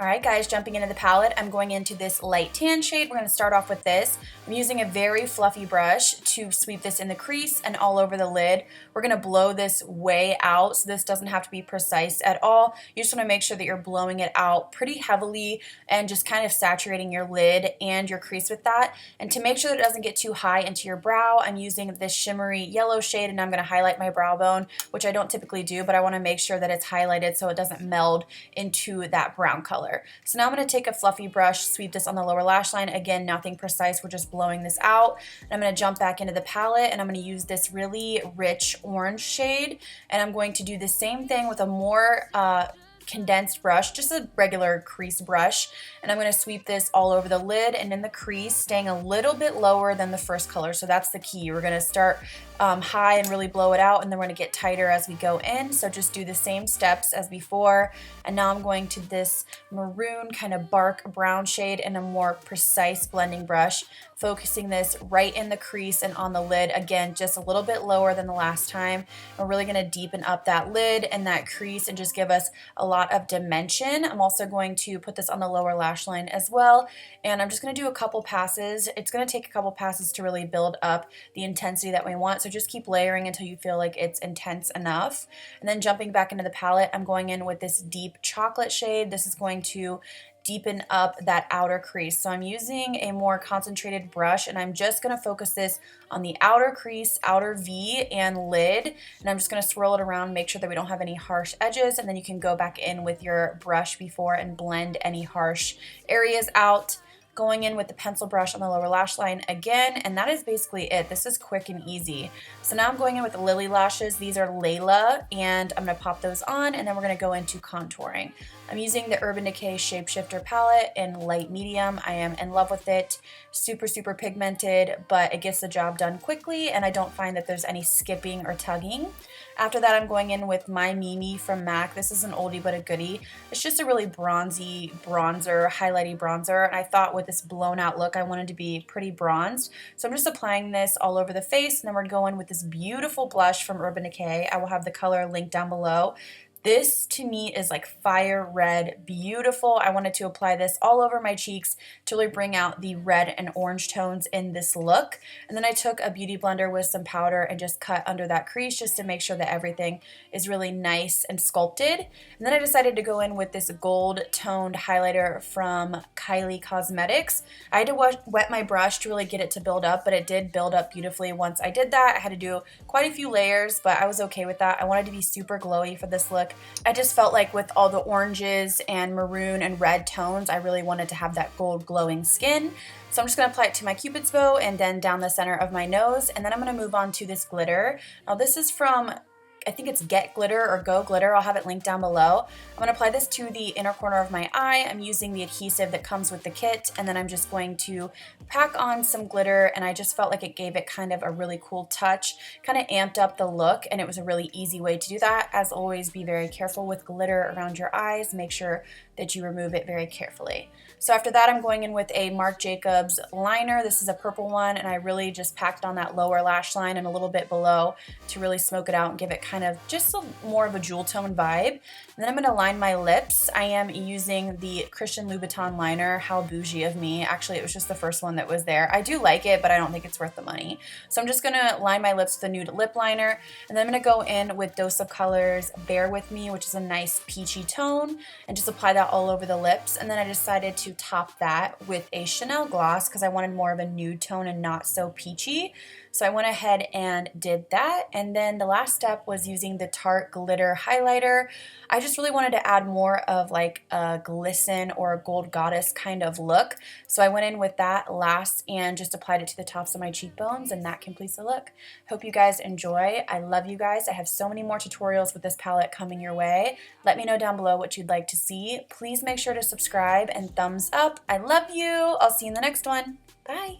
Alright guys, jumping into the palette, I'm going into this light tan shade. We're going to start off with this. I'm using a very fluffy brush to sweep this in the crease and all over the lid. We're going to blow this way out, so this doesn't have to be precise at all. You just want to make sure that you're blowing it out pretty heavily and just kind of saturating your lid and your crease with that. And to make sure that it doesn't get too high into your brow, I'm using this shimmery yellow shade and I'm going to highlight my brow bone, which I don't typically do, but I want to make sure that it's highlighted so it doesn't meld into that brown color. So now I'm going to take a fluffy brush, sweep this on the lower lash line. Again, nothing precise, we're just blowing this out. And I'm going to jump back into the palette and I'm going to use this really rich orange shade. And I'm going to do the same thing with a more condensed brush, just a regular crease brush, and I'm going to sweep this all over the lid and in the crease, staying a little bit lower than the first color. So that's the key. We're going to start high and really blow it out, and then we're going to get tighter as we go in. So just do the same steps as before. And now I'm going to this maroon kind of bark brown shade in a more precise blending brush, focusing this right in the crease and on the lid. Again, just a little bit lower than the last time. We're really going to deepen up that lid and that crease and just give us a lot of dimension. I'm also going to put this on the lower lash line as well, and I'm just going to do a couple passes. It's going to take a couple passes to really build up the intensity that we want, so just keep layering until you feel like it's intense enough. And then jumping back into the palette, I'm going in with this deep chocolate shade. This is going to deepen up that outer crease. So I'm using a more concentrated brush and I'm just going to focus this on the outer crease, outer V, and lid. And I'm just going to swirl it around, make sure that we don't have any harsh edges, and then you can go back in with your brush before and blend any harsh areas out. Going in with the pencil brush on the lower lash line again, and that is basically it. This is quick and easy. So now I'm going in with the Lily lashes. These are Layla, and I'm going to pop those on, and then we're going to go into contouring. I'm using the Urban Decay Shapeshifter palette in light medium. I am in love with it. Super, super pigmented, but it gets the job done quickly, and I don't find that there's any skipping or tugging. After that, I'm going in with My Mimi from MAC. This is an oldie but a goodie. It's just a really bronzy bronzer, highlighty bronzer, and I thought with this blown out look, I wanted to be pretty bronzed. So I'm just applying this all over the face, and then we're going with this beautiful blush from Urban Decay. I will have the color linked down below. This to me is like fire red, beautiful. I wanted to apply this all over my cheeks to really bring out the red and orange tones in this look. And then I took a beauty blender with some powder and just cut under that crease just to make sure that everything is really nice and sculpted. And then I decided to go in with this gold toned highlighter from Kylie Cosmetics. I had to wet my brush to really get it to build up, but it did build up beautifully once I did that. I had to do quite a few layers, but I was okay with that. I wanted to be super glowy for this look. I just felt like with all the oranges and maroon and red tones, I really wanted to have that gold glowing skin. So I'm just going to apply it to my Cupid's bow and then down the center of my nose. And then I'm going to move on to this glitter. Now this is from, I think it's Get Glitter or Go Glitter. I'll have it linked down below. I'm going to apply this to the inner corner of my eye. I'm using the adhesive that comes with the kit, and then I'm just going to pack on some glitter, and I just felt like it gave it kind of a really cool touch, kind of amped up the look, and it was a really easy way to do that. As always, be very careful with glitter around your eyes. Make sure that you remove it very carefully. So after that, I'm going in with a Marc Jacobs liner. This is a purple one, and I really just packed on that lower lash line and a little bit below to really smoke it out and give it kind of just more of a jewel tone vibe. And then I'm going to line my lips. I am using the Christian Louboutin liner. How bougie of me. Actually, it was just the first one that was there. I do like it, but I don't think it's worth the money. So I'm just going to line my lips with a nude lip liner, and then I'm going to go in with Dose of Colors Bear With Me, which is a nice peachy tone, and just apply that all over the lips. And then I decided to top that with a Chanel gloss because I wanted more of a nude tone and not so peachy. So I went ahead and did that. And then the last step was using the Tarte glitter highlighter. I just really wanted to add more of like a glisten or a gold goddess kind of look. So I went in with that last and just applied it to the tops of my cheekbones, and that completes the look. Hope you guys enjoy. I love you guys. I have so many more tutorials with this palette coming your way. Let me know down below what you'd like to see. Please make sure to subscribe and thumbs up. I love you. I'll see you in the next one. Bye.